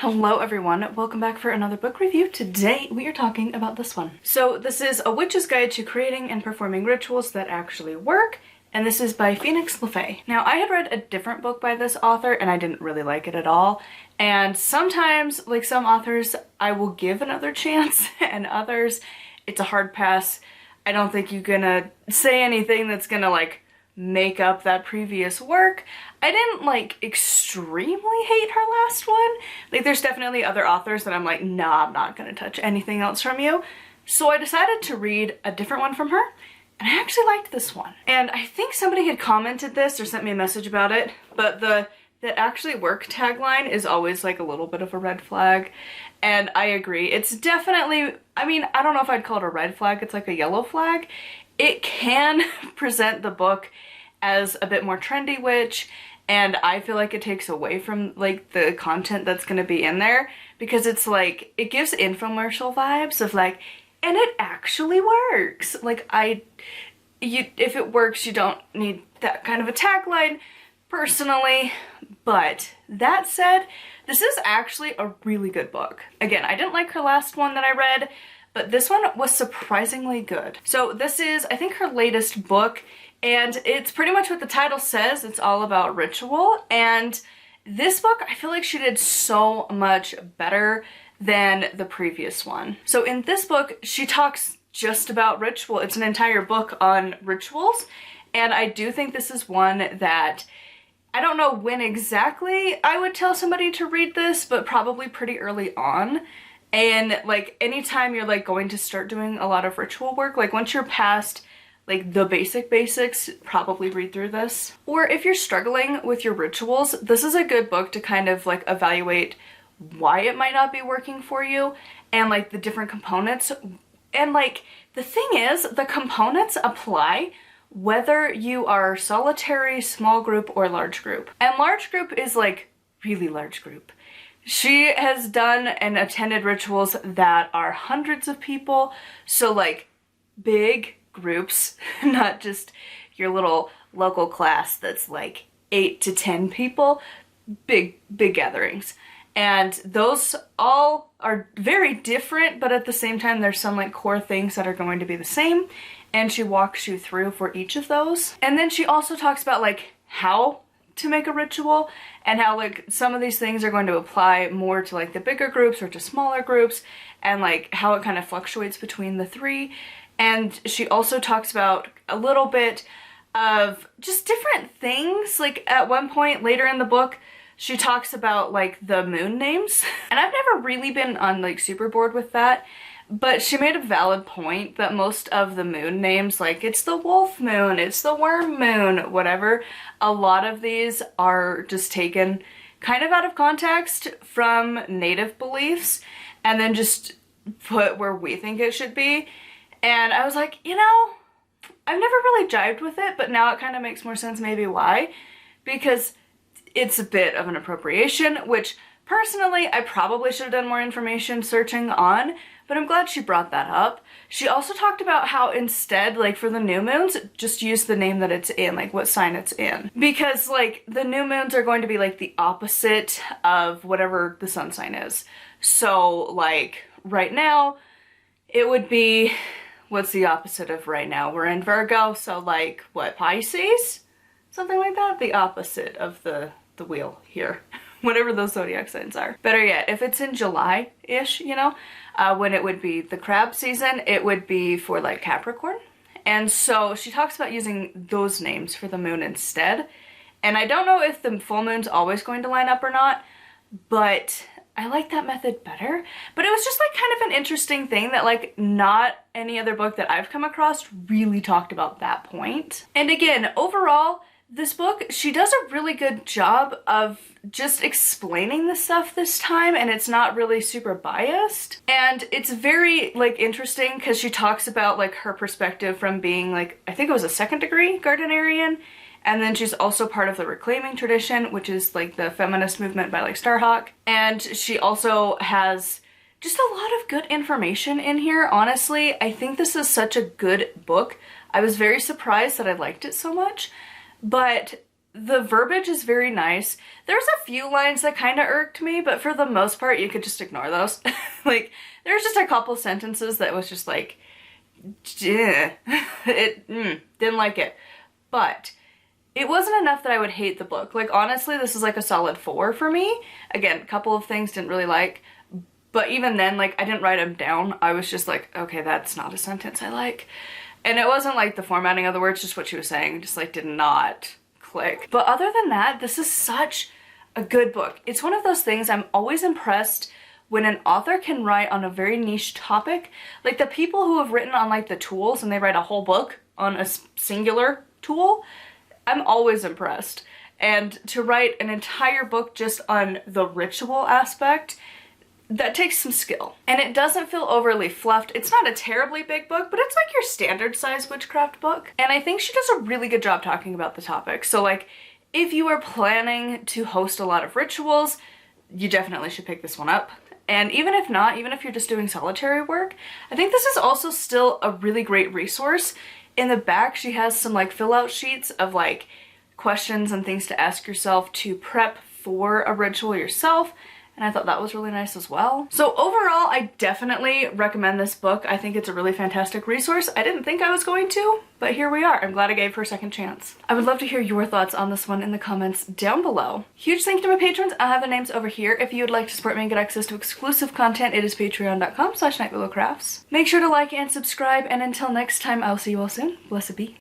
Hello everyone, welcome back for another book review. Today we are talking about this one. So this is A Witch's Guide to Creating and Performing Rituals That Actually Work, and this is by LeFae. Now I had read a different book by this author and I didn't really like it at all. And sometimes, like some authors, I will give another chance and others, it's a hard pass. I don't think you're gonna say anything that's gonna like make up that previous work. I didn't like extremely hate her last one. Like there's definitely other authors that I'm like, nah, I'm not gonna touch anything else from you. So I decided to read a different one from her, and I actually liked this one. And I think somebody had commented this or sent me a message about it, but the "that actually work" tagline is always like a little bit of a red flag. And I agree. It's definitely, I mean, I don't know if I'd call it a red flag, it's like a yellow flag. It can present the book as a bit more trendy witch, and I feel like it takes away from like the content that's gonna be in there, because it's like, it gives infomercial vibes of like, and it actually works. Like if it works, you don't need that kind of a tagline personally. But that said, this is actually a really good book. Again, I didn't like her last one that I read, but this one was surprisingly good. So this is, I think, her latest book, and it's pretty much what the title says. It's all about ritual, and this book, I feel like she did so much better than the previous one. So in this book, she talks just about ritual. It's an entire book on rituals, and I do think this is one that, I don't know when exactly I would tell somebody to read this, but probably pretty early on. And like anytime you're like going to start doing a lot of ritual work, like once you're past like the basics, probably read through this. Or if you're struggling with your rituals, this is a good book to kind of like evaluate why it might not be working for you, and like the different components. And like the thing is, the components apply whether you are solitary, small group, or large group. And large group is like really large group. She has done and attended rituals that are hundreds of people, so like big groups, not just your little local class that's like 8 to 10 people, big gatherings. And those all are very different, but at the same time there's some like core things that are going to be the same, and she walks you through for each of those. And then she also talks about like how to make a ritual, and how like some of these things are going to apply more to like the bigger groups or to smaller groups, and like how it kind of fluctuates between the three. And she also talks about a little bit of just different things. Like at one point later in the book, she talks about like the moon names. And I've never really been on like super bored with that, but she made a valid point that most of the moon names, like it's the wolf moon, it's the worm moon, whatever, a lot of these are just taken kind of out of context from native beliefs and then just put where we think it should be. And I was like, you know, I've never really jived with it, but now it kind of makes more sense maybe why. Because it's a bit of an appropriation, which personally I probably should have done more information searching on, but I'm glad she brought that up. She also talked about how instead, like for the new moons, just use the name that it's in, like what sign it's in. Because like the new moons are going to be like the opposite of whatever the sun sign is. So like right now, it would be, what's the opposite of right now? We're in Virgo, so like what, Pisces? Something like that? The opposite of the wheel here. Whatever those zodiac signs are. Better yet, if it's in July-ish, you know, when it would be the crab season, it would be for like Capricorn. And so she talks about using those names for the moon instead. And I don't know if the full moon's always going to line up or not, but I like that method better. But it was just like kind of an interesting thing that like not any other book that I've come across really talked about that point. And again, overall, this book, she does a really good job of just explaining the stuff this time, and it's not really super biased. And it's very like interesting because she talks about like her perspective from being like, I think it was a 2nd degree Gardnerian, and then she's also part of the reclaiming tradition, which is like the feminist movement by like Starhawk. And she also has just a lot of good information in here. Honestly, I think this is such a good book. I was very surprised that I liked it so much. But The verbiage is very nice. There's a few lines that kind of irked me, but for the most part, you could just ignore those. Like, there's just a couple sentences that was just like, didn't like it. But it wasn't enough that I would hate the book. Like, honestly, this is like a solid 4 for me. Again, a couple of things didn't really like, but even then, like, I didn't write them down. I was just like, okay, that's not a sentence I like. And it wasn't like the formatting of the words, just what she was saying, just like did not click. But other than that, this is such a good book. It's one of those things I'm always impressed when an author can write on a very niche topic. Like the people who have written on like the tools and they write a whole book on a singular tool, I'm always impressed. And to write an entire book just on the ritual aspect, that takes some skill. And it doesn't feel overly fluffed. It's not a terribly big book, but it's like your standard size witchcraft book. And I think she does a really good job talking about the topic. So like, if you are planning to host a lot of rituals, you definitely should pick this one up. And even if not, even if you're just doing solitary work, I think this is also still a really great resource. In the back, she has some like fill out sheets of like questions and things to ask yourself to prep for a ritual yourself. And I thought that was really nice as well. So overall, I definitely recommend this book. I think it's a really fantastic resource. I didn't think I was going to, but here we are. I'm glad I gave her a second chance. I would love to hear your thoughts on this one in the comments down below. Huge thank you to my patrons. I'll have their names over here. If you would like to support me and get access to exclusive content, it is patreon.com/nightbillowcrafts. Make sure to like and subscribe, and until next time, I'll see you all soon. Blessed be.